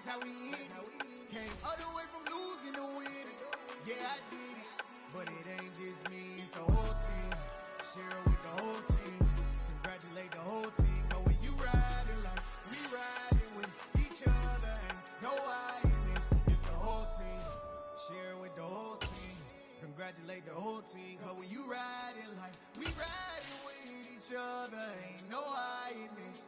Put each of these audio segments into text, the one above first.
how we eat it. Came all the way from losing to win it. Yeah, I did it. But it ain't just me, it's the whole team. Share it with the whole team. Congratulate the whole team. Cause when you riding like we riding with each other, ain't no I in this. It's the whole team. Share it with the whole team. Congratulate the whole team. Cause when you riding like we riding with each other, ain't no I in this.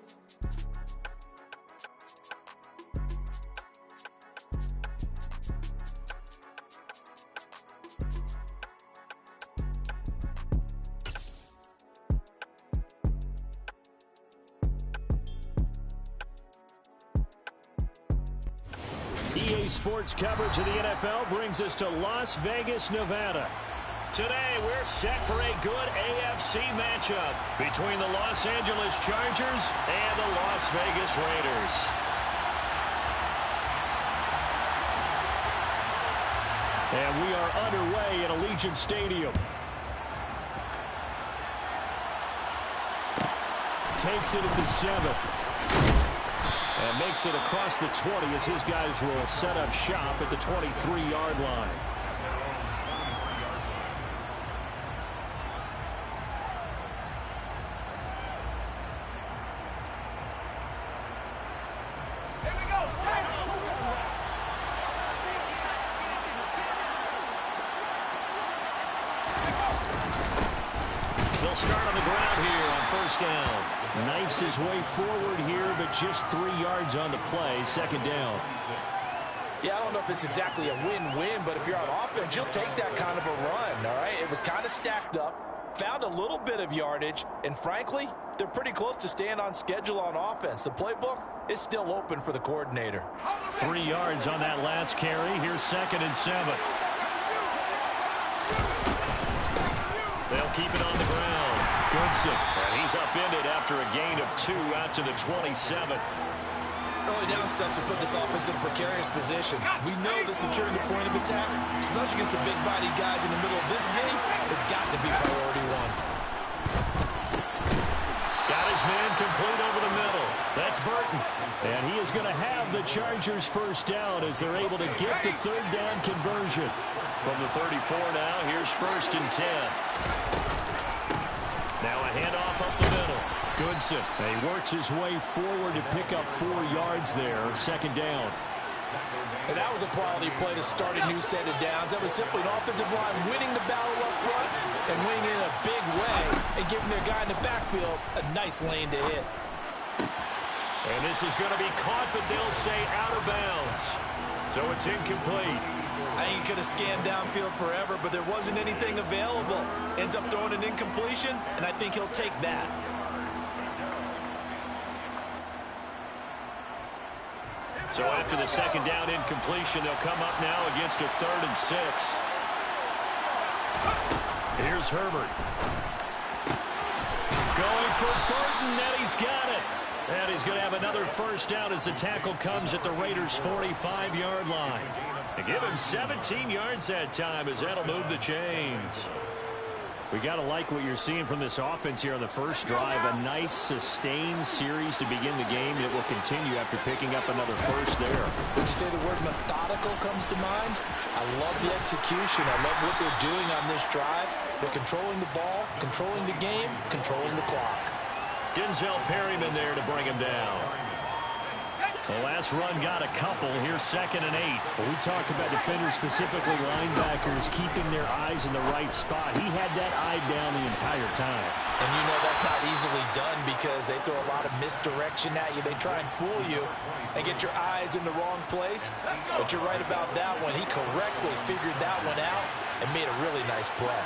EA Sports coverage of the NFL brings us to Las Vegas, Nevada. Today, we're set for a good AFC matchup between the Los Angeles Chargers and the Las Vegas Raiders. And we are underway at Allegiant Stadium. Takes it at the 7. And makes it across the 20 as his guys will set up shop at the 23-yard line. Here we go. They'll start on the ground here on first down. Knifes his way forward here, but just 3 yards on the play. Second down. Yeah, I don't know if it's exactly a win-win, but if you're on offense, you'll take that kind of a run, all right? It was kind of stacked up, found a little bit of yardage, and frankly, they're pretty close to staying on schedule on offense. The playbook is still open for the coordinator. 3 yards on that last carry. Here's 2nd and 7. They'll keep it on the ground. Goodson, and he's upended after a gain of 2 out to the 27. Early down stuff to put this offense in a precarious position. We know that securing the point of attack, especially against the big-bodied guys in the middle of this game, has got to be priority 1. Got his man complete over the middle. That's Burton. And he is going to have the Chargers first down as they're able to get the 3rd down conversion. From the 34 now, here's 1st and 10. Now a handoff up the middle. Goodson. He works his way forward to pick up 4 yards there. 2nd down. And that was a quality play to start a new set of downs. That was simply an offensive line winning the battle up front and winning in a big way and giving their guy in the backfield a nice lane to hit. And this is going to be caught, but they'll say out of bounds. So it's incomplete. I think he could have scanned downfield forever, but there wasn't anything available. Ends up throwing an incompletion, and I think he'll take that. So after the 2nd down incompletion, they'll come up now against a 3rd and 6. Here's Herbert. Going for Burton, and he's got it. And he's going to have another first down as the tackle comes at the Raiders' 45-yard line. To give him 17 yards that time as that'll move the chains. We got to like what you're seeing from this offense here on the first drive. A nice, sustained series to begin the game that will continue after picking up another first there. Would you say the word methodical comes to mind? I love the execution. I love what they're doing on this drive. They're controlling the ball, controlling the game, controlling the clock. Denzel Perryman there to bring him down. The last run got a couple. Here's 2nd and 8. Well, we talk about defenders, specifically linebackers, keeping their eyes in the right spot. He had that eye down the entire time. And you know that's not easily done because they throw a lot of misdirection at you. They try and fool you and get your eyes in the wrong place. But you're right about that one. He correctly figured that one out and made a really nice play.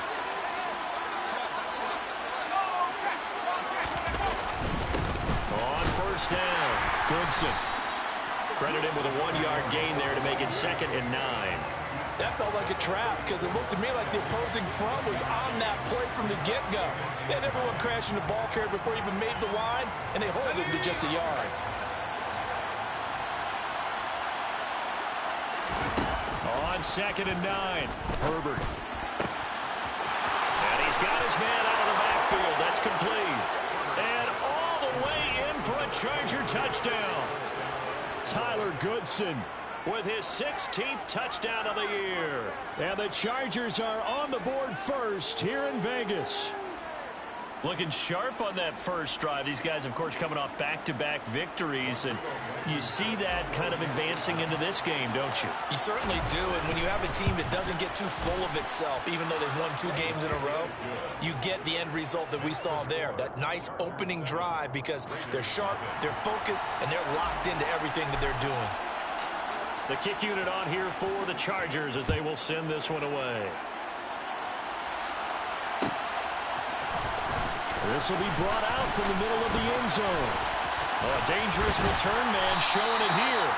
On first down, Goodson. Credit him with a 1-yard gain there to make it 2nd and 9. That felt like a trap because it looked to me like the opposing front was on that play from the get-go. They had everyone crashing the ball carrier before he even made the line, and they hold him to just a yard. On 2nd and 9, Herbert. And he's got his man out of the backfield. That's complete. And all the way in for a Charger touchdown. Tyler Goodson with his 16th touchdown of the year. And the Chargers are on the board first here in Vegas. Looking sharp on that first drive. These guys, of course, coming off back-to-back victories, and you see that kind of advancing into this game, don't you? You certainly do, and when you have a team that doesn't get too full of itself, even though they've won 2 games in a row, you get the end result that we saw there, that nice opening drive, because they're sharp, they're focused, and they're locked into everything that they're doing. The kick unit on here for the Chargers as they will send this one away. This will be brought out from the middle of the end zone. Oh, a dangerous return man showing it here.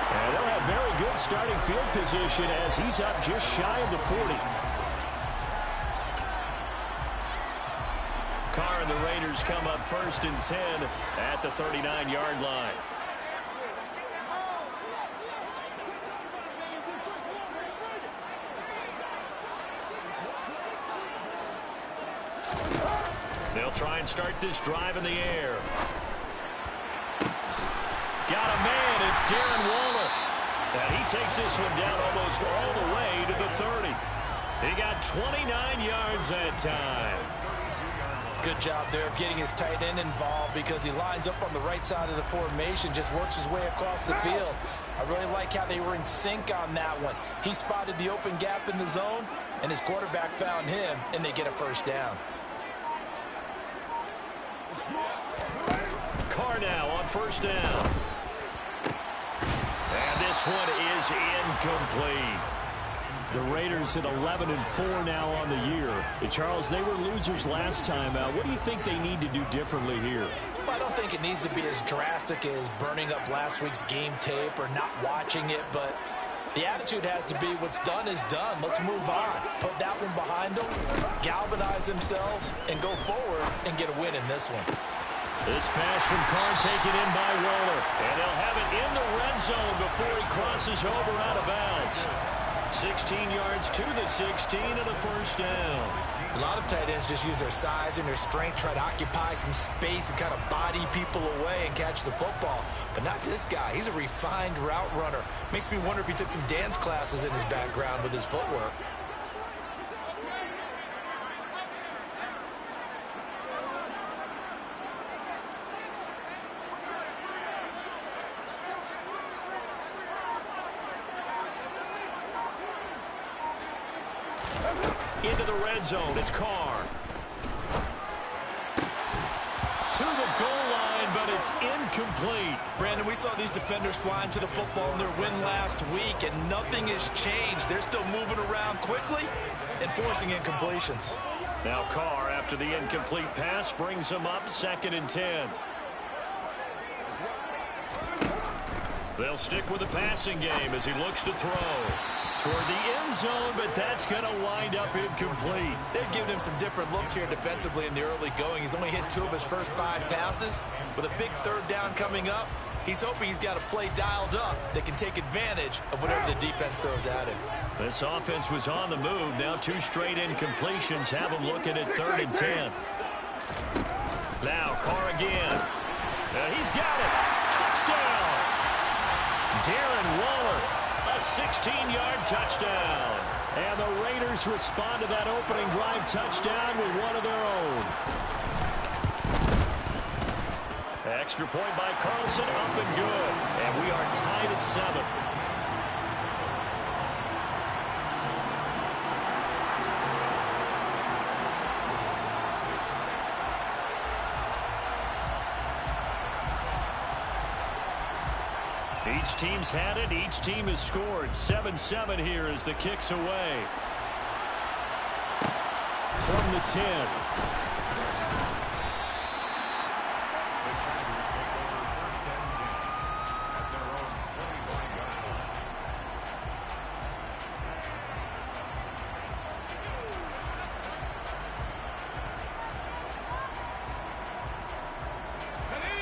And they'll have very good starting field position as he's up just shy of the 40. Carr and the Raiders come up 1st and 10 at the 39-yard line. They'll try and start this drive in the air. Got a man. It's Darren Waller. And he takes this one down almost all the way to the 30. He got 29 yards that time. Good job there of getting his tight end involved because he lines up on the right side of the formation, just works his way across the field. I really like how they were in sync on that one. He spotted the open gap in the zone, and his quarterback found him, and they get a first down. Carr now on 1st down. And this one is incomplete. The Raiders at 11-4 now on the year. And Charles, they were losers last time out. What do you think they need to do differently here? Well, I don't think it needs to be as drastic as burning up last week's game tape or not watching it, but the attitude has to be what's done is done. Let's move on. Put that one behind them, galvanize themselves, and go forward and get a win in this one. This pass from Carr taken in by Waller. And they'll have it in the red zone before he crosses over out of bounds. 16 yards to the 16 and a first down. A lot of tight ends just use their size and their strength, try to occupy some space and kind of body people away and catch the football. But not this guy. He's a refined route runner. Makes me wonder if he took some dance classes in his background with his footwork. Into the red zone, it's Carr. To the goal line, but it's incomplete. Brandon, we saw these defenders flying to the football in their win last week, and nothing has changed. They're still moving around quickly and forcing incompletions. Now Carr, after the incomplete pass, brings him up 2nd and 10. They'll stick with the passing game as he looks to throw toward the end zone, but that's going to wind up incomplete. They've given him some different looks here defensively in the early going. He's only hit 2 of his first 5 passes. With a big 3rd down coming up, he's hoping he's got a play dialed up that can take advantage of whatever the defense throws at him. This offense was on the move. Now 2 straight incompletions have him looking at 3rd and 10. Now Carr again. He's got it. Touchdown. Darren Waller. A 16-yard touchdown. And the Raiders respond to that opening drive touchdown with one of their own. Extra point by Carlson, up and good. And we are tied at 7. Each team's had it. Each team has scored. 7-7 here as the kick's away. From the 10.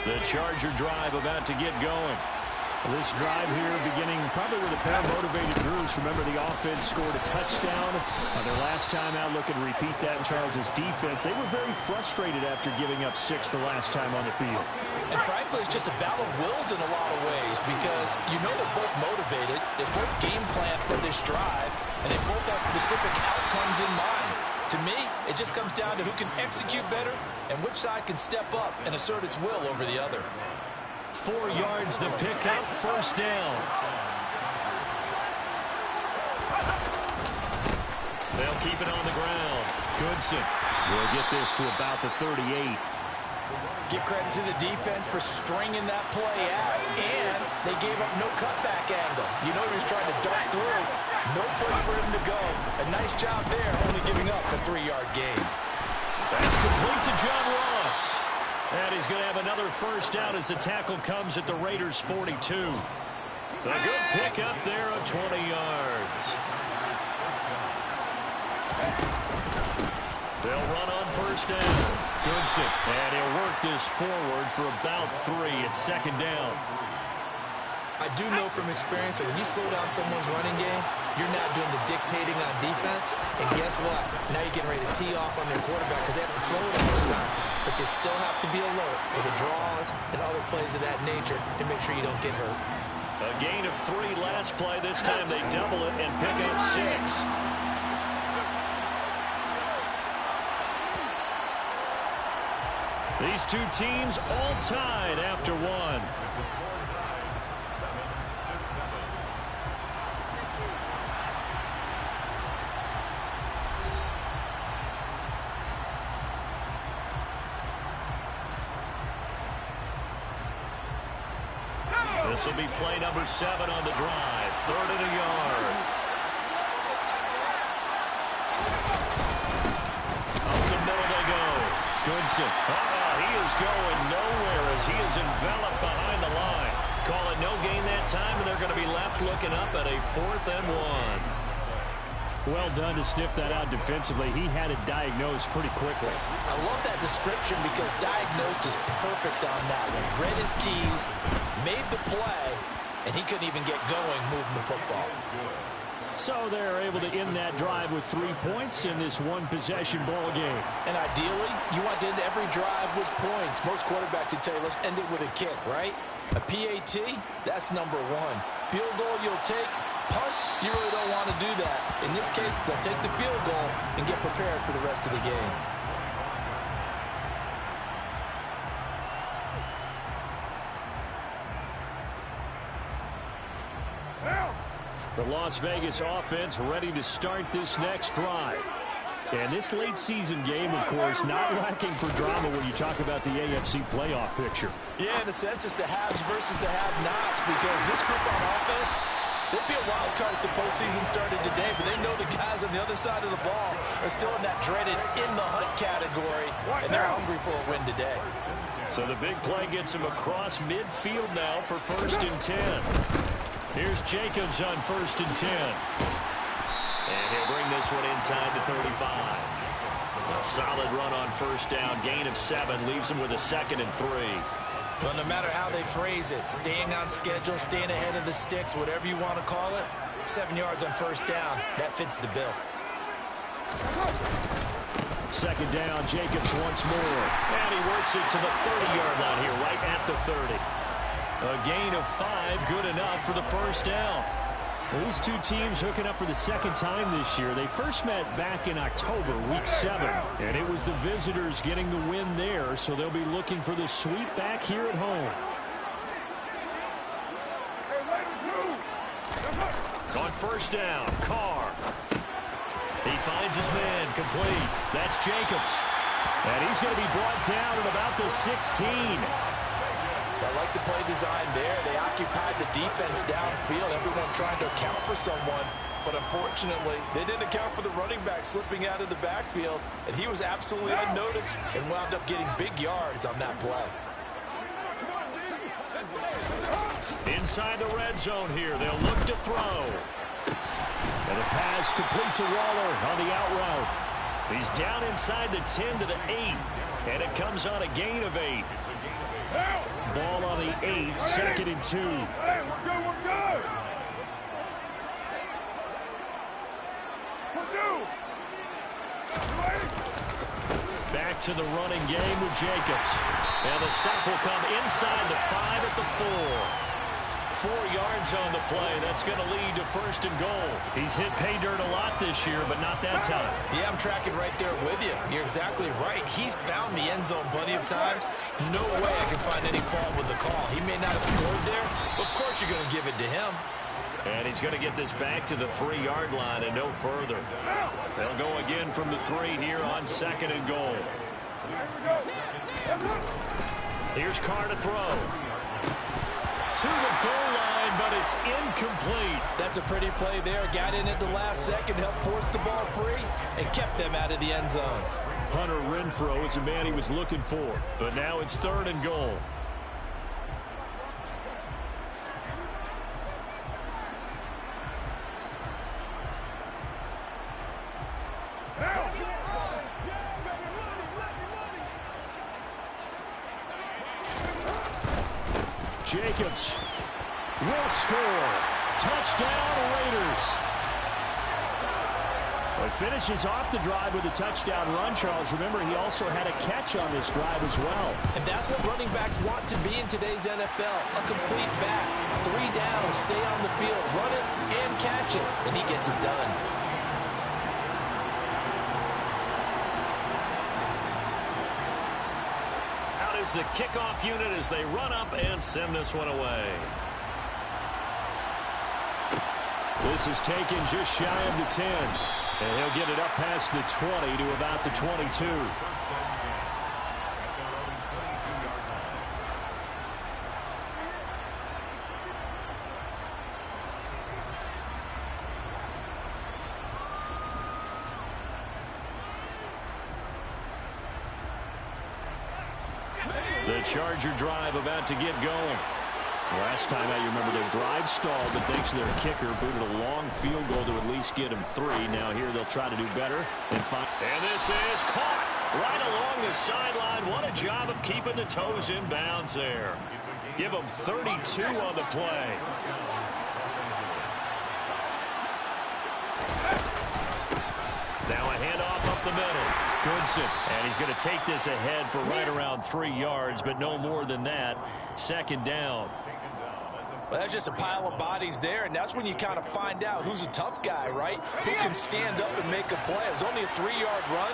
The Charger drive about to get going. This drive here beginning probably with a pair of motivated groups. Remember, the offense scored a touchdown on their last time out. Looking to repeat that in Charles' defense. They were very frustrated after giving up 6 the last time on the field. And frankly, it's just a battle of wills in a lot of ways because you know they're both motivated. They both game plan for this drive, and they both have specific outcomes in mind. To me, it just comes down to who can execute better and which side can step up and assert its will over the other. 4 yards the pickup, first down. They'll keep it on the ground. Goodson will get this to about the 38. Give credit to the defense for stringing that play out, and they gave up no cutback angle. You know he was trying to dart through. No place for him to go. A nice job there, only giving up a 3-yard gain. That's complete to John Ross. And he's going to have another first down as the tackle comes at the Raiders' 42. A good pickup there of 20 yards. They'll run on first down. Goodson. And he'll work this forward for about 3 at second down. I do know from experience that when you slow down someone's running game, you're now doing the dictating on defense. And guess what? Now you're getting ready to tee off on their quarterback because they have to throw it all the time. But you still have to be alert for the draws and other plays of that nature to make sure you don't get hurt. A gain of 3 last play. This time they double it and pick up 6. These two teams all tied after 1. This will be play number 7 on the drive. 3rd and a yard. Up the middle they go. Goodson. He is going nowhere as he is enveloped behind the line. Call it no gain that time, and they're going to be left looking up at a 4th and 1. Well done to sniff that out defensively. He had it diagnosed pretty quickly. I love that description because diagnosed is perfect on that one. Read his keys, made the play, and he couldn't even get going moving the football. So they're able to end that drive with 3 points in this one-possession ball game. And ideally, you want to end every drive with points. Most quarterbacks would tell you, let's end it with a kick, right? A PAT, that's number 1. Field goal you'll take. Punts, you really don't want to do that. In this case, they'll take the field goal and get prepared for the rest of the game. The Las Vegas offense ready to start this next drive. And this late season game, of course, not lacking for drama when you talk about the AFC playoff picture. Yeah, in a sense, it's the haves versus the have-nots because this group on offense, they'd be a wild card if the postseason started today, but they know the guys on the other side of the ball are still in that dreaded in-the-hunt category, and they're hungry for a win today. So the big play gets him across midfield now for 1st and 10. Here's Jacobs on 1st and 10. And he'll bring this one inside the 35. A solid run on first down. Gain of 7 leaves him with a 2nd and 3. Well, no matter how they phrase it, staying on schedule, staying ahead of the sticks, whatever you want to call it, 7 yards on first down, that fits the bill. 2nd down, Jacobs once more. And he works it to the 30-yard line here, right at the 30. A gain of 5, good enough for the first down. Well, these two teams hooking up for the 2nd time this year. They first met back in October, week 7. And it was the visitors getting the win there, so they'll be looking for the sweep back here at home. On first down, Carr. He finds his man, complete. That's Jacobs. And he's going to be brought down at about the 16. I like the play design there. They occupied the defense downfield. Everyone trying to account for someone. But unfortunately, they didn't account for the running back slipping out of the backfield. And he was absolutely unnoticed and wound up getting big yards on that play. Inside the red zone here. They'll look to throw. And a pass complete to Waller on the out route. He's down inside the 10 to the 8, and it comes on a gain of 8. Ball on the 8, 2nd and 2. Back to the running game with Jacobs. And the stop will come inside the 5 at the 4. 4 yards on the play. That's going to lead to 1st and goal. He's hit pay dirt a lot this year, but not that time. Yeah, I'm tracking right there with you. You're exactly right. He's found the end zone plenty of times. No way I can find any fault with the call. He may not have scored there. Of course you're going to give it to him. And he's going to get this back to the 3-yard line and no further. They'll go again from the 3 here on 2nd and goal. Here's Carr to throw. To the goal line, but it's incomplete. That's a pretty play there. Got in at the last second, helped force the ball free, and kept them out of the end zone. Hunter Renfrow is a man he was looking for, but now it's 3rd and goal. Jacobs will score. Touchdown, Raiders. Well, he finishes off the drive with a touchdown run, Charles. Remember, he also had a catch on this drive as well. And that's what running backs want to be in today's NFL. A complete back. 3 down, stay on the field, run it, and catch it. And he gets it done. The kickoff unit as they run up and send this one away. This is taken just shy of the 10. And he'll get it up past the 20 to about the 22. The Charger drive about to get going. Last time out, you remember their drive stalled, but thanks to their kicker, booted a long field goal to at least get him 3. Now here they'll try to do better. And this is caught right along the sideline. What a job of keeping the toes in bounds there. Give them 32 on the play. Now a handoff up the middle. Goodson, and he's going to take this ahead for right around 3 yards, but no more than that. 2nd down. Well, that's just a pile of bodies there, and that's when you kind of find out who's a tough guy, right? Who can stand up and make a play. It was only a 3-yard run,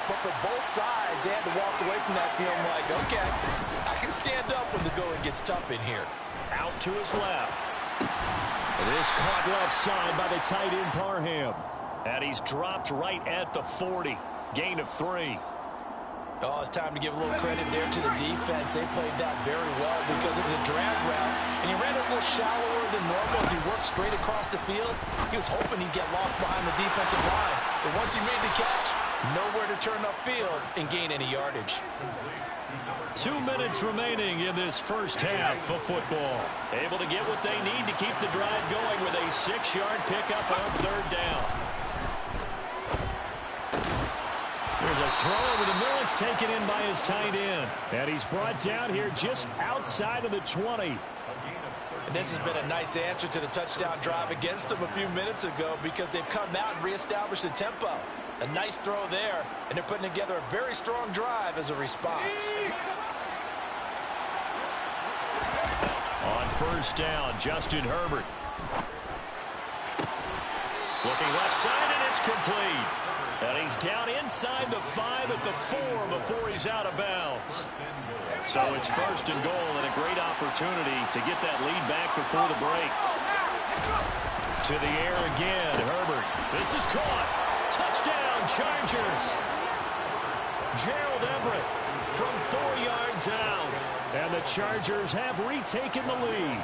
but for both sides, they had to walk away from that feeling like, okay, I can stand up when the going gets tough in here. Out to his left. This caught left side by the tight end Parham. And he's dropped right at the 40. Gain of 3. Oh, it's time to give a little credit there to the defense. They played that very well because it was a drag route, and he ran a little shallower than normal as he worked straight across the field. He was hoping he'd get lost behind the defensive line, but once he made the catch, nowhere to turn upfield and gain any yardage. 2 minutes remaining in this first half of football. Able to get what they need to keep the drive going with a 6-yard pickup on 3rd down. There's a throw over the middle. It's taken in by his tight end. And he's brought down here just outside of the 20. And this has been a nice answer to the touchdown drive against them a few minutes ago because they've come out and reestablished the tempo. A nice throw there, and they're putting together a very strong drive as a response. On 1st down, Justin Herbert. Looking left side, and it's complete. And he's down inside the 5 at the 4 before he's out of bounds. So it's 1st and goal and a great opportunity to get that lead back before the break. To the air again, Herbert. This is caught. Touchdown, Chargers. Gerald Everett from 4 yards out. And the Chargers have retaken the lead.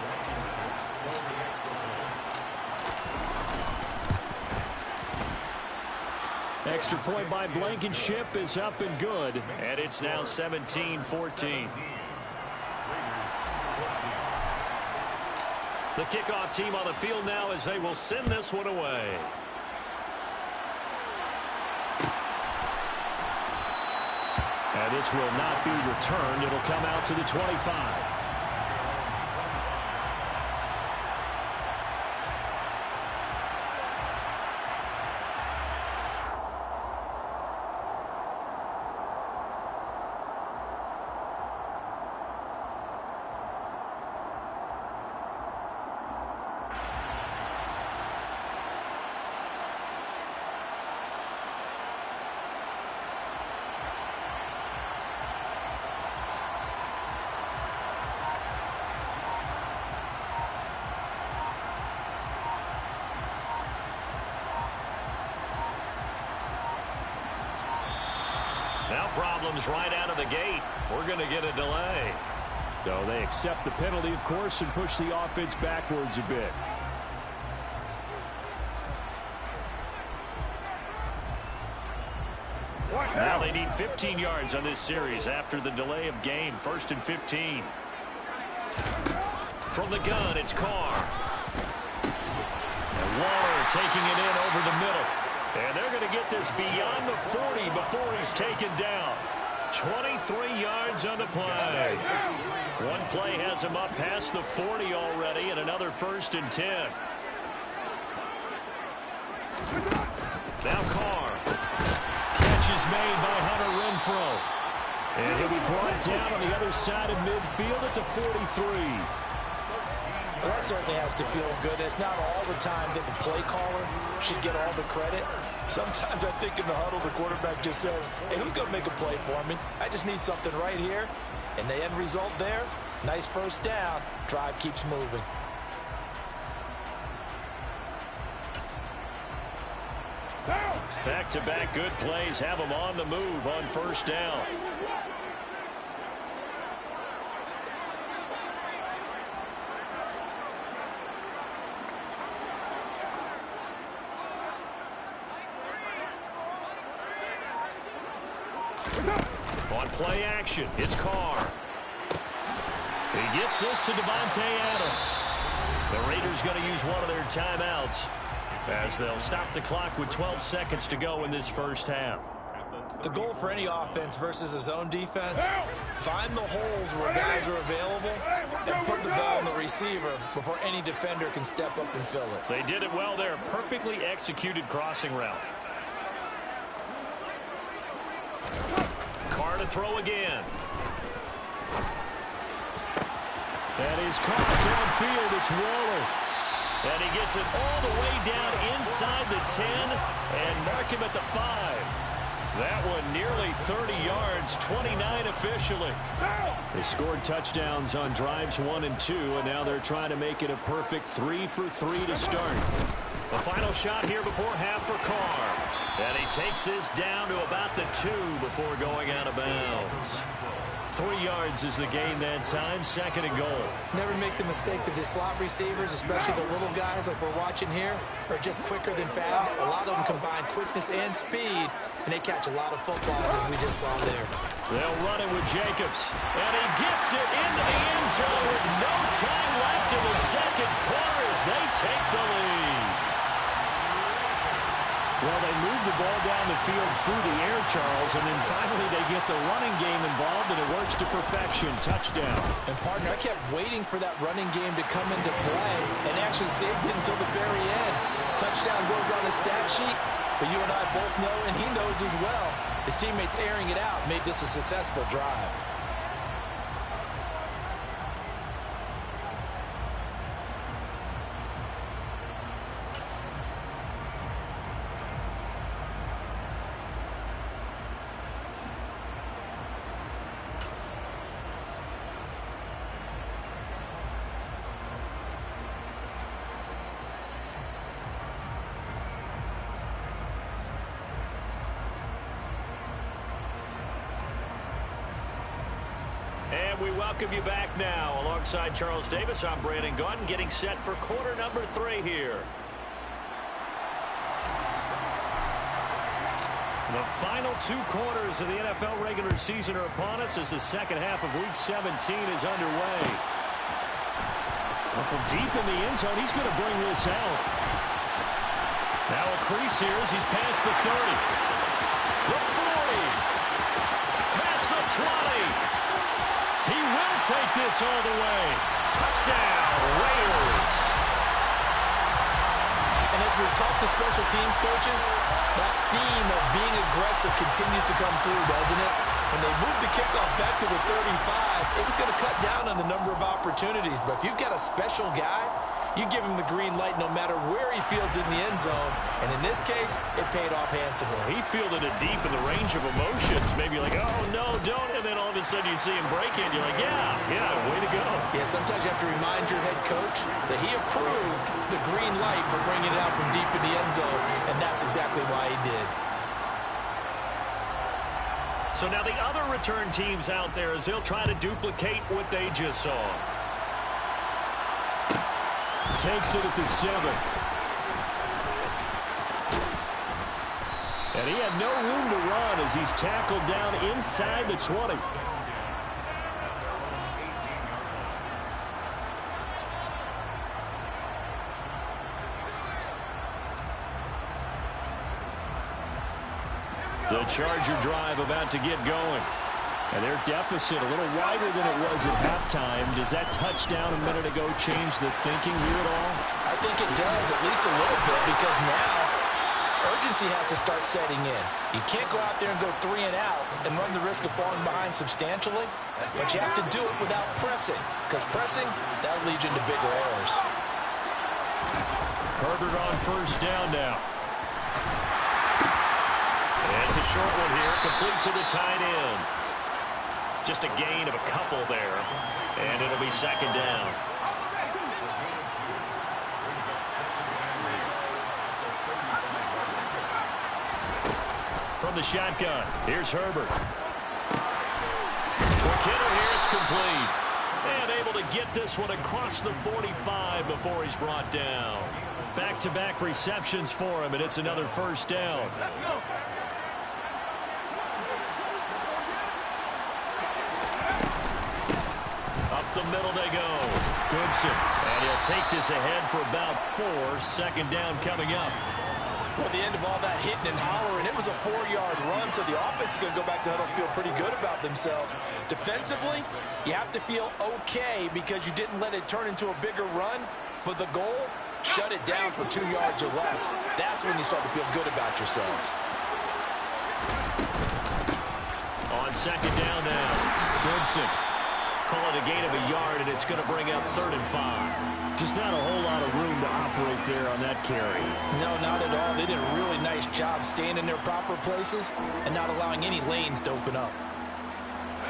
Extra point by Blankenship is up and good. And it's now 17-14. The kickoff team on the field now as they will send this one away. And this will not be returned. It'll come out to the 25. Now problems right out of the gate. We're going to get a delay. So they accept the penalty, of course, and push the offense backwards a bit. Now they need 15 yards on this series after the delay of game. 1st and 15. From the gun, it's Carr. And Waller taking it in over the middle. And they're going to get this beyond the 40 before he's taken down. 23 yards on the play. One play has him up past the 40 already, and another 1st and 10. Now Carr. Catch is made by Hunter Renfrow. And he'll be brought down on the other side of midfield at the 43. Well, that certainly has to feel good. It's not all the time that the play caller should get all the credit. Sometimes I think in the huddle, the quarterback just says, hey, who's going to make a play for me? I just need something right here. And the end result there, nice 1st down. Drive keeps moving. Back-to-back good plays have them on the move on 1st down. On play action, it's Carr. He gets this to Devontae Adams. The Raiders going to use one of their timeouts as they'll stop the clock with 12 seconds to go in this 1st half. The goal for any offense versus a zone defense, find the holes where guys are available and put the ball on the receiver before any defender can step up and fill it. They did it well there. Perfectly executed crossing route. Carr to throw again. And he's caught downfield. It's Waller. And he gets it all the way down inside the 10 and mark him at the 5. That one nearly 30 yards, 29 officially. They scored touchdowns on drives 1 and 2, and now they're trying to make it a perfect 3 for 3 to start. The final shot here before half for Carr. And he takes this down to about the 2 before going out of bounds. 3 yards is the gain that time, 2nd and goal. Never make the mistake that the slot receivers, especially the little guys like we're watching here, are just quicker than fast. A lot of them combine quickness and speed, and they catch a lot of footballs, as we just saw there. They'll run it with Jacobs. And he gets it into the end zone with no time left in the 2nd quarter as they take the lead. Well, they move the ball down the field through the air, Charles, and then finally they get the running game involved, and it works to perfection. Touchdown. And, partner, I kept waiting for that running game to come into play and actually saved it until the very end. Touchdown goes on the stat sheet, but you and I both know, and he knows as well, his teammates airing it out made this a successful drive. And we welcome you back now. Alongside Charles Davis, I'm Brandon Gaudin, getting set for quarter number 3 here. The final 2 quarters of the NFL regular season are upon us as the 2nd half of Week 17 is underway. Well, from deep in the end zone, he's going to bring this out. Now a crease here as he's past the 30. The 40. Past the take this all the way. Touchdown, Raiders. And as we've talked to special teams coaches, that theme of being aggressive continues to come through, doesn't it? When they moved the kickoff back to the 35, it was going to cut down on the number of opportunities. But if you've got a special guy, you give him the green light no matter where he fields in the end zone. And in this case, it paid off handsomely. He fielded it deep in the range of emotions. Maybe like, oh, no, don't. And then all of a sudden you see him break it. You're like, yeah, way to go. Yeah, sometimes you have to remind your head coach that he approved the green light for bringing it out from deep in the end zone. And that's exactly why he did. So now the other return teams out there as they'll try to duplicate what they just saw. Takes it at the 7. And he had no room to run as he's tackled down inside the 20. The Charger drive about to get going. And their deficit a little wider than it was at halftime. Does that touchdown a minute ago change the thinking here at all? I think it does, at least a little bit, because now urgency has to start setting in. You can't go out there and go 3 and out and run the risk of falling behind substantially, but you have to do it without pressing, because pressing, that'll lead you into bigger errors. Herbert on first down now. It's a short one here, complete to the tight end. Just a gain of a couple there, and it'll be second down. From the shotgun, here's Herbert. McKinnon here, it's complete. And able to get this one across the 45 before he's brought down. Back-to-back receptions for him, and it's another first down. Up the middle they go. Goodson. And he'll take this ahead for about 4. Second down coming up. Well, at the end of all that hitting and hollering, it was a 4-yard run, so the offense is going to go back to huddle and feel pretty good about themselves. Defensively, you have to feel okay because you didn't let it turn into a bigger run, but the goal, shut it down for 2 yards or less. That's when you start to feel good about yourselves. On second down now, Goodson. Call it a gain of a yard, and it's going to bring up 3rd and 5. Just not a whole lot of room to operate there on that carry. No, not at all. They did a really nice job staying in their proper places and not allowing any lanes to open up.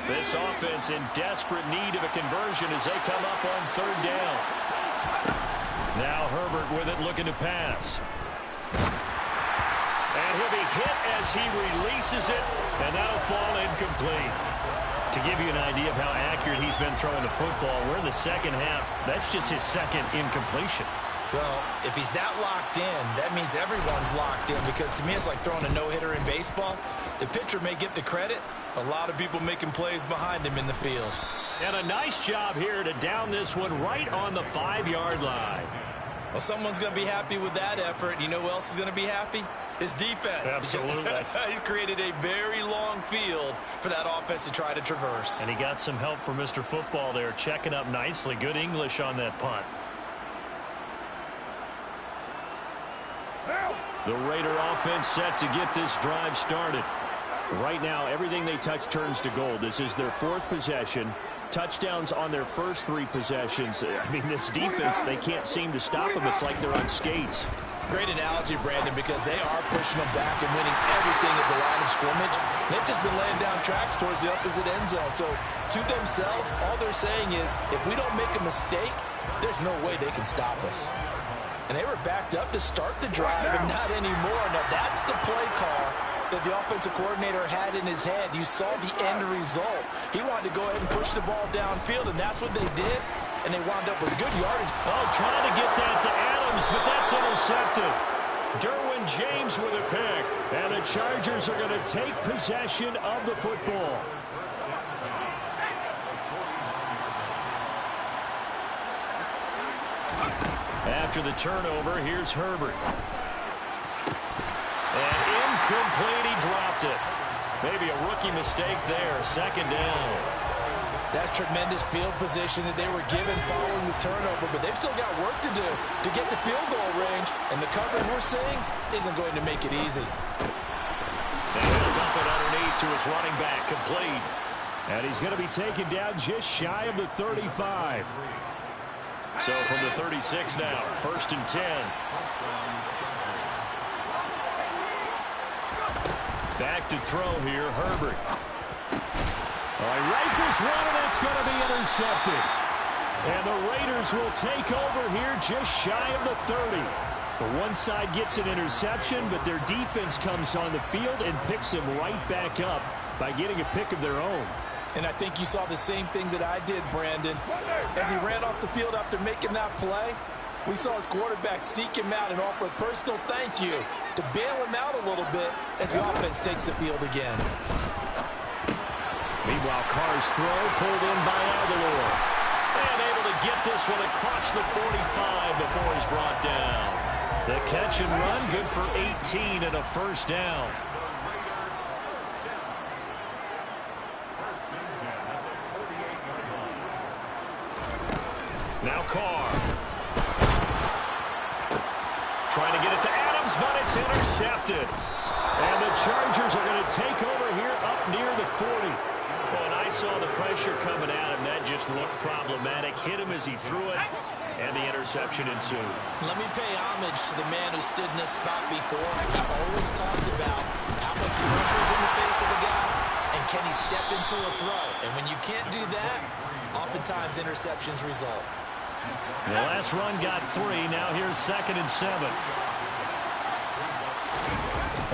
This offense in desperate need of a conversion as they come up on 3rd down. Now Herbert with it, looking to pass. And he'll be hit as he releases it, and that'll fall incomplete. To give you an idea of how accurate he's been throwing the football, we're in the second half. That's just his second incompletion. Well, if he's that locked in, that means everyone's locked in, because to me it's like throwing a no-hitter in baseball. The pitcher may get the credit. A lot of people making plays behind him in the field. And a nice job here to down this one right on the 5-yard line. Well, someone's going to be happy with that effort. You know who else is going to be happy? His defense. Absolutely. He's created a very long field for that offense to try to traverse. And he got some help from Mr. Football there, checking up nicely. Good English on that punt. The Raider offense set to get this drive started. Right now, everything they touch turns to gold. This is their 4th possession. Touchdowns on their first 3 possessions. I mean, this defense, they can't seem to stop them. It's like they're on skates. Great analogy, Brandon, because they are pushing them back and winning everything at the line of scrimmage. They've just been laying down tracks towards the opposite end zone. So, to themselves, all they're saying is, if we don't make a mistake, there's no way they can stop us. And they were backed up to start the drive, and not anymore. Now, that's the play call that the offensive coordinator had in his head. You saw the end result. He wanted to go ahead and push the ball downfield, and that's what they did. And they wound up with good yardage. Oh, trying to get that to Adams, but that's intercepted. Derwin James with a pick. And the Chargers are going to take possession of the football. After the turnover, here's Herbert. And incomplete, he dropped it. Maybe a rookie mistake there, second down. That's tremendous field position that they were given following the turnover, but they've still got work to do to get the field goal range, and the coverage we're seeing isn't going to make it easy. And he'll dump it underneath to his running back, complete. And he's going to be taken down just shy of the 35. So from the 36 now, 1st and 10. Back to throw here, Herbert. All right, rifles one, and that's going to be intercepted. And the Raiders will take over here just shy of the 30. The one side gets an interception, but their defense comes on the field and picks him right back up by getting a pick of their own. And I think you saw the same thing that I did, Brandon. As he ran off the field after making that play, we saw his quarterback seek him out and offer a personal thank you to bail him out a little bit as the offense takes the field again. Meanwhile, Carr's throw pulled in by Aguilar. And able to get this one across the 45 before he's brought down. The catch and run, good for 18 and a first down. Now Carr. Trying to get it to Adams, but it's intercepted. And the Chargers are going to take over here up near the 40. And I saw the pressure coming at him. That just looked problematic. Hit him as he threw it, and the interception ensued. Let me pay homage to the man who stood in this spot before. He always talked about how much pressure is in the face of a guy, and can he step into a throw. And when you can't do that, oftentimes interceptions result. The last run got 3. Now here's 2nd and 7.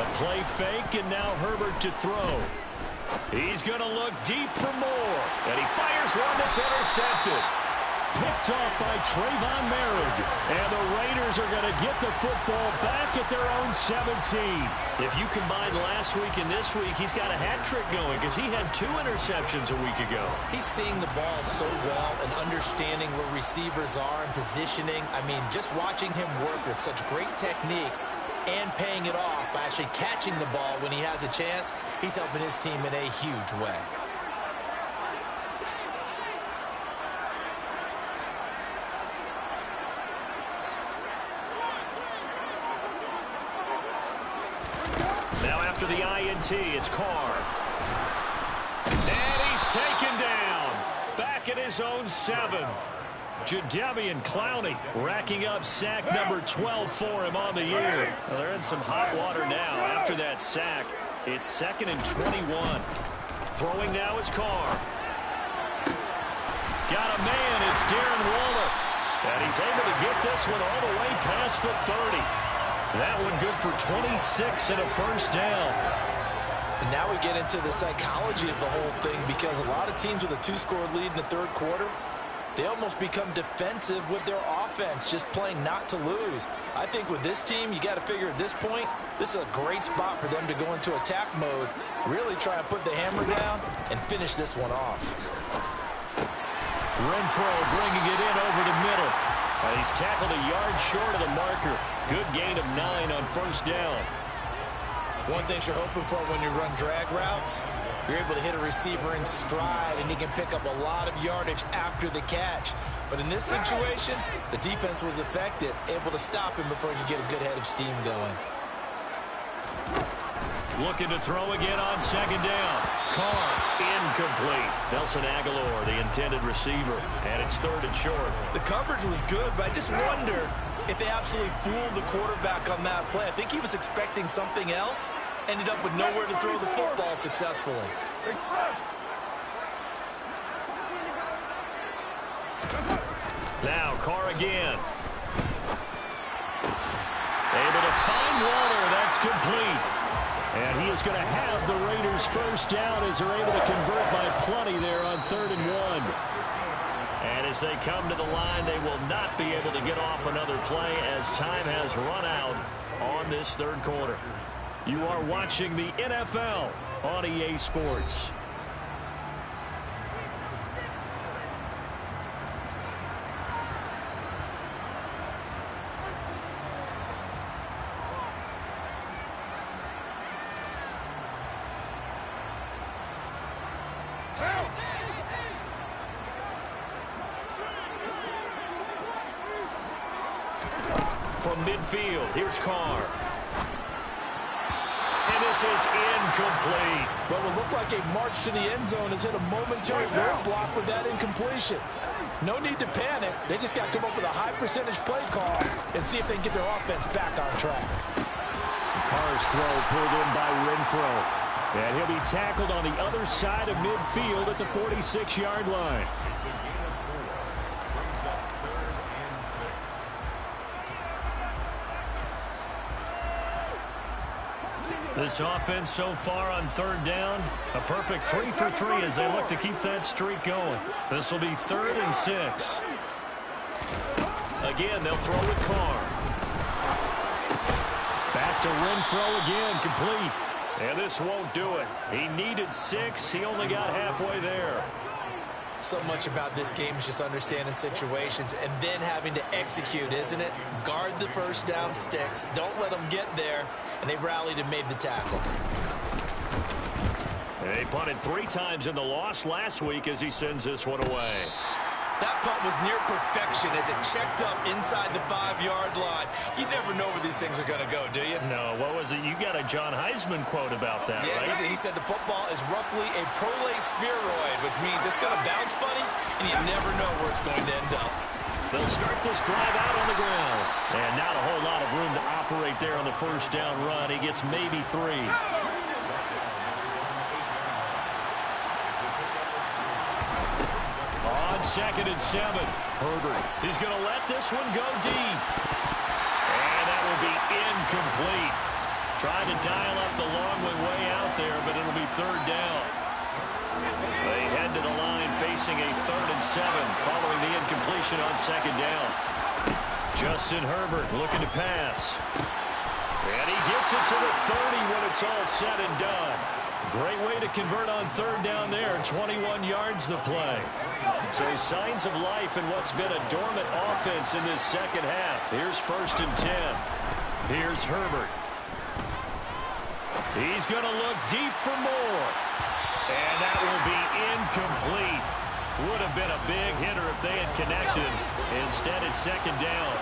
A play fake, and now Herbert to throw. He's going to look deep for more. And he fires one that's intercepted. Picked off by Trayvon Merrick. And the Raiders are going to get the football back at their own 17. If you combine last week and this week, he's got a hat trick going because he had 2 interceptions a week ago. He's seeing the ball so well and understanding where receivers are and positioning. I mean, just watching him work with such great technique and paying it off by actually catching the ball when he has a chance, he's helping his team in a huge way. Now after the INT, it's Carr. And he's taken down. Back at his own 7. Jadeveon Clowney racking up sack number 12 for him on the year. Well, they're in some hot water now. After that sack, it's 2nd and 21. Throwing now is Carr. Got a man. It's Darren Waller. And he's able to get this one all the way past the 30. That one good for 26 and a first down. And now we get into the psychology of the whole thing, because a lot of teams with a 2-score lead in the 3rd quarter, they almost become defensive with their offense, just playing not to lose. I think with this team, you got to figure at this point, this is a great spot for them to go into attack mode, really try and put the hammer down and finish this one off. Renfro bringing it in over the middle. And he's tackled a yard short of the marker. Good gain of 9 on first down. One thing you're hoping for when you run drag routes, you're able to hit a receiver in stride, and he can pick up a lot of yardage after the catch. But in this situation, the defense was effective, able to stop him before you get a good head of steam going. Looking to throw again on 2nd down. Carr, incomplete. Nelson Aguilar, the intended receiver, and it's 3rd and short. The coverage was good, but I just wonder if they absolutely fooled the quarterback on that play. I think he was expecting something else, ended up with nowhere to throw the football successfully. Now Carr again. Able to find Waller. That's complete. And he is going to have the Raiders first down as they're able to convert by plenty there on 3rd and 1. And as they come to the line, they will not be able to get off another play as time has run out on this 3rd quarter. You are watching the NFL on EA Sports. midfield. Here's Carr. And this is incomplete. What would look like a march to the end zone has hit a momentary roadblock with that incompletion. No need to panic. They just got to come up with a high-percentage play call and see if they can get their offense back on track. Carr's throw pulled in by Renfro. And he'll be tackled on the other side of midfield at the 46-yard line. This offense so far on third down, a perfect 3 for 3 as they look to keep that streak going. This will be 3rd and 6. Again, they'll throw with Carr. Back to Renfro again, complete. And this won't do it. He needed 6. He only got halfway there. So much about this game is just understanding situations and then having to execute, isn't it? Guard the first down sticks. Don't let them get there. And they rallied and made the tackle. They punted 3 times in the loss last week as he sends this one away. That punt was near perfection as it checked up inside the 5-yard line. You never know where these things are going to go, do you? No, what was it? You got a John Heisman quote about that, yeah, right? He said the football is roughly a prolate spheroid, which means it's going to bounce funny, and you never know where it's going to end up. They'll start this drive out on the ground. And not a whole lot of room to operate there on the first down run. He gets maybe 3. On 2nd and 7. Herbert is going to let this one go deep. And that will be incomplete. Tried to dial up the long way out there, but it'll be 3rd down. They head to the line facing a 3rd and 7 following the incompletion on 2nd down. Justin Herbert looking to pass. And he gets it to the 30 when it's all said and done. Great way to convert on 3rd down there. 21 yards the play. So signs of life in what's been a dormant offense in this second half. Here's 1st and 10. Here's Herbert. He's going to look deep for more. And that will be incomplete. Would have been a big hitter if they had connected. Instead, it's 2nd down.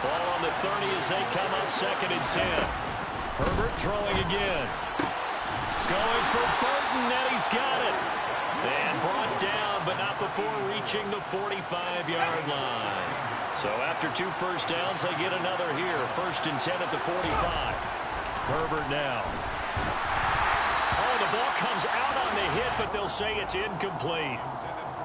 Ball on the 30 as they come up 2nd and 10. Herbert throwing again. Going for Burton, and he's got it. And brought down, but not before reaching the 45-yard line. So after 2 first downs, they get another here. 1st and 10 at the 45. Herbert now. Oh, the ball comes out on the hit, but they'll say it's incomplete.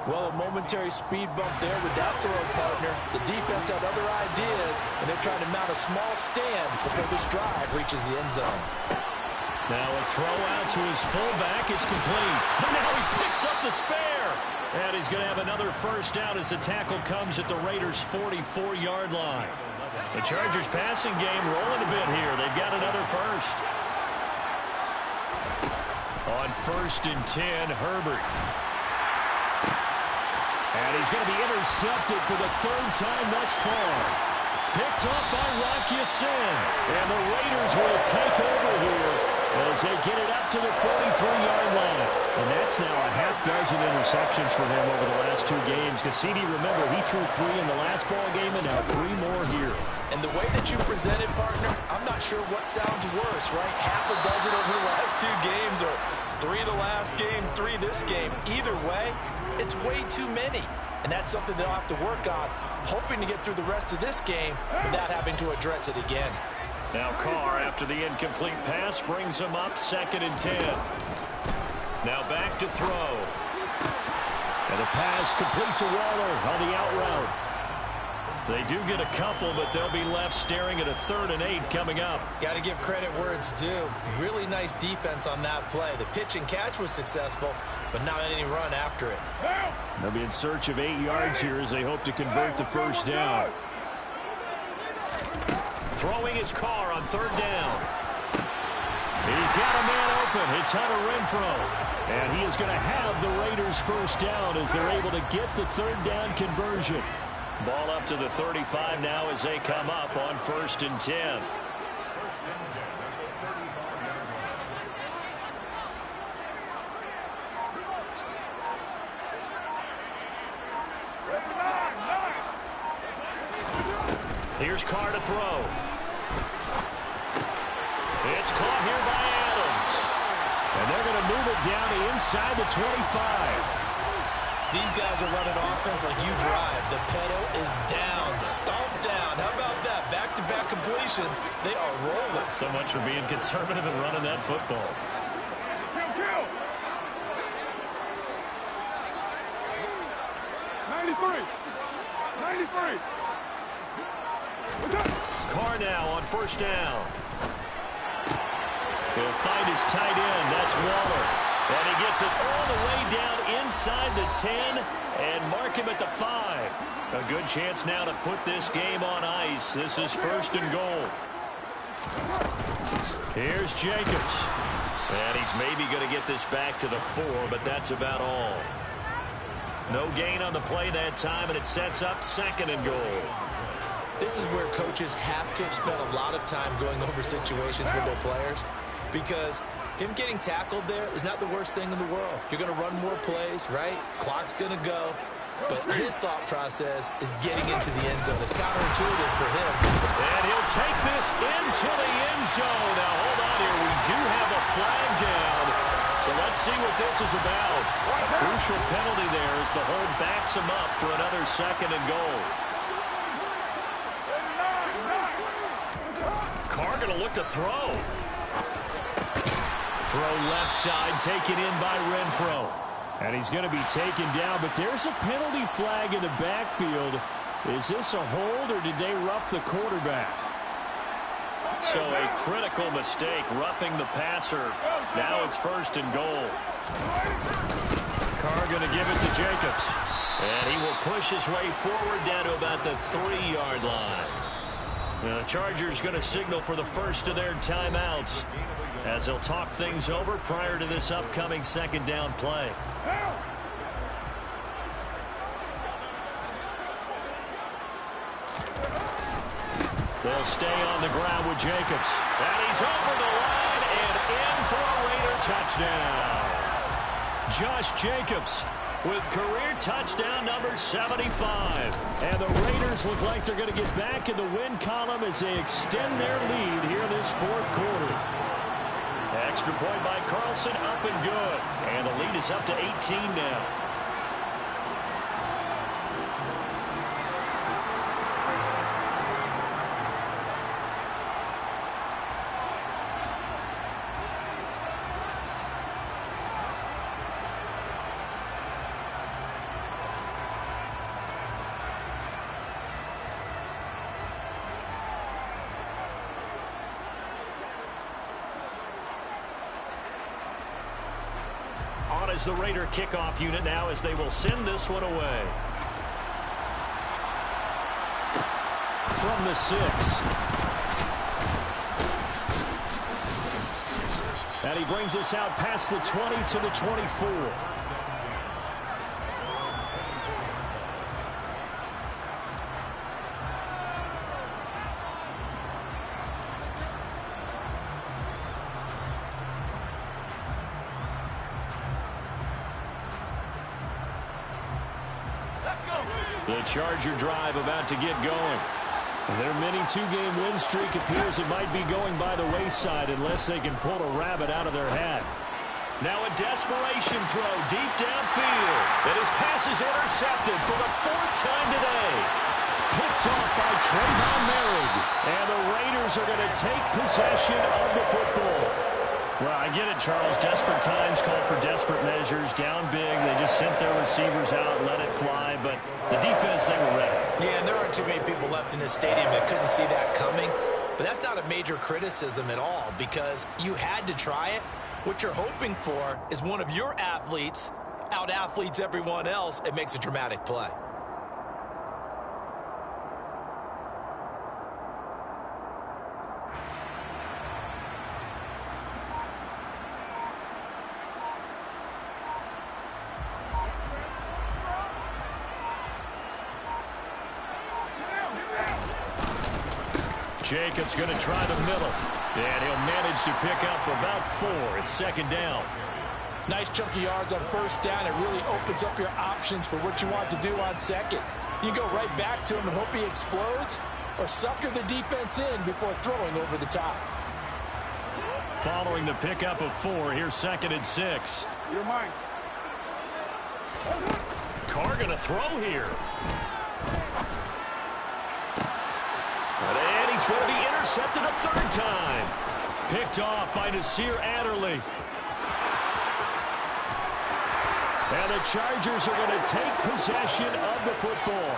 Well, a momentary speed bump there with that throw, partner. The defense had other ideas, and they're trying to mount a small stand before this drive reaches the end zone. Now a throw out to his fullback is complete. And now he picks up the spare. And he's going to have another first down as the tackle comes at the Raiders' 44-yard line. The Chargers passing game rolling a bit here. They've got another first. On 1st and 10, Herbert. And he's going to be intercepted for the 3rd time thus far. Picked off by Rock Ya-Sin. And the Raiders will take over here as they get it up to the 43-yard line. And that's now a half-dozen interceptions for him over the last 2 games. Because CD, remember, he threw 3 in the last ball game and now 3 more here. And the way that you presented, partner, I'm not sure what sounds worse, right? Half a dozen over the last 2 games or 3 the last game, 3 this game. Either way, it's way too many. And that's something they'll have to work on, hoping to get through the rest of this game without having to address it again. Now Carr, after the incomplete pass, brings him up 2nd and 10. Now back to throw. And the pass complete to Waller on the out route. They do get a couple, but they'll be left staring at a 3rd and 8 coming up. Got to give credit where it's due. Really nice defense on that play. The pitch and catch was successful, but not any run after it. They'll be in search of 8 yards here as they hope to convert the first down. Throwing his Carr on 3rd down. He's got a man open. It's Hunter Renfro. And he is going to have the Raiders first down as they're able to get the 3rd down conversion. Ball up to the 35 now as they come up on 1st and 10. Here's Carr to throw. It's caught here by Adams. And they're going to move it down to inside the 25. These guys are running offense like you drive. The pedal is down, stomp down. How about that? Back-to-back completions. They are rolling. So much for being conservative and running that football. 93. Carr now on first down. He'll find his tight end. That's Waller. And he gets it all the way down inside the 10 and mark him at the 5. A good chance now to put this game on ice. This is first and goal. Here's Jacobs. And he's maybe going to get this back to the 4, but that's about all. No gain on the play that time, and it sets up second and goal. This is where coaches have to have spent a lot of time going over situations with their players, because him getting tackled there is not the worst thing in the world. You're going to run more plays, right? Clock's going to go. But his thought process is getting into the end zone. It's counterintuitive for him. And he'll take this into the end zone. Now, hold on here. We do have a flag down. So let's see what this is about. A crucial penalty there as the hold backs him up for another second and goal. Carr going to look to throw. Throw left side, taken in by Renfro. And he's going to be taken down, but there's a penalty flag in the backfield. Is this a hold, or did they rough the quarterback? So a critical mistake, roughing the passer. Now it's first and goal. Carr going to give it to Jacobs. And he will push his way forward down to about the 3-yard line. The Chargers going to signal for the first of their timeouts as they'll talk things over prior to this upcoming second down play. They'll stay on the ground with Jacobs. And he's over the line and in for a Raider touchdown. Josh Jacobs with career touchdown number 75. And the Raiders look like they're going to get back in the win column as they extend their lead here this fourth quarter. Extra point by Carlson, up and good. And the lead is up to 18 now. Is the Raider kickoff unit now as they will send this one away. From the 6. And he brings us out past the 20 to the 24. The Charger drive about to get going. Their mini 2-game win streak appears it might be going by the wayside unless they can pull a rabbit out of their hat. Now a desperation throw deep downfield. And his pass is intercepted for the 4th time today. Picked off by Trayvon Merrick. And the Raiders are going to take possession of the football. Well, I get it, Charles. Desperate times call for desperate measures. Down big, they just sent their receivers out and let it fly. But the defense, they were ready. Yeah, and there aren't too many people left in this stadium that couldn't see that coming. But that's not a major criticism at all because you had to try it. What you're hoping for is one of your athletes out-athletes everyone else and makes a dramatic play. Jacobs going to try the middle. And he'll manage to pick up about 4. It's second down. Nice chunky yards on first down. It really opens up your options for what you want to do on second. You go right back to him and hope he explodes, or sucker the defense in before throwing over the top. Following the pickup of 4, here's 2nd and 6. You're mine. Carr going to throw here. And he's going to be intercepted a 3rd time. Picked off by Nasir Adderley. And the Chargers are going to take possession of the football.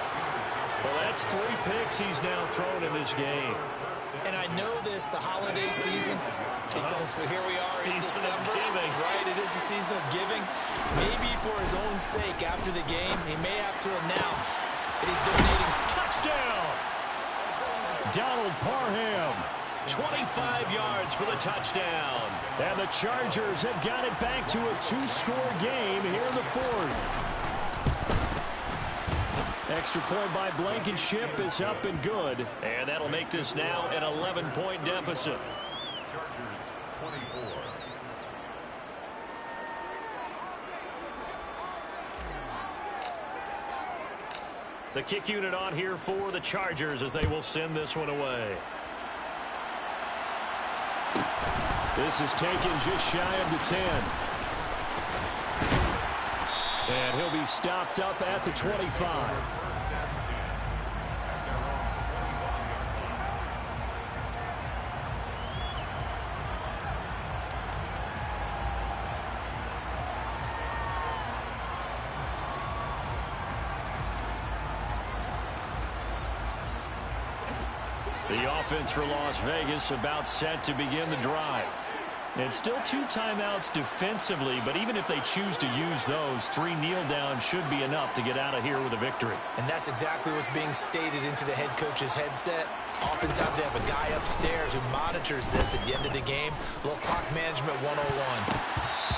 Well, that's 3 picks he's now thrown in this game. And I know this, the holiday season, because here we are in December, right? It is the season of giving. Maybe for his own sake, after the game, he may have to announce that he's donating. Touchdown! Donald Parham, 25 yards for the touchdown. And the Chargers have got it back to a 2-score game here in the 4th. Extra point by Blankenship is up and good. And that'll make this now an 11-point deficit. Chargers 24. The kick unit on here for the Chargers as they will send this one away. This is taken just shy of the 10. And he'll be stopped up at the 25. The offense for Las Vegas about set to begin the drive. And still 2 timeouts defensively, but even if they choose to use those, 3 kneel downs should be enough to get out of here with a victory. And that's exactly what's being stated into the head coach's headset. Oftentimes they have a guy upstairs who monitors this at the end of the game. A little clock management 101.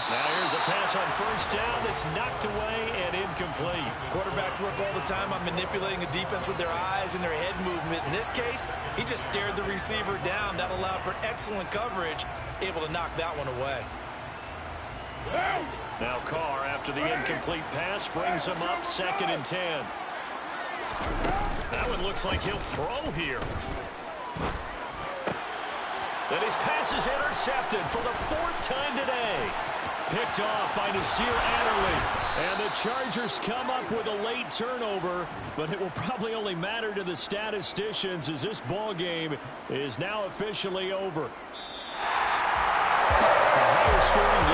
Now here's a pass on 1st down that's knocked away and incomplete. Quarterbacks work all the time on manipulating a defense with their eyes and their head movement. In this case, he just stared the receiver down. That allowed for excellent coverage, able to knock that one away. Now Carr, after the incomplete pass, brings him up 2nd and 10. That one looks like he'll throw here. And his pass is intercepted for the 4th time today. Picked off by Nasir Adderley. And the Chargers come up with a late turnover, but it will probably only matter to the statisticians as this ball game is now officially over. The higher scoring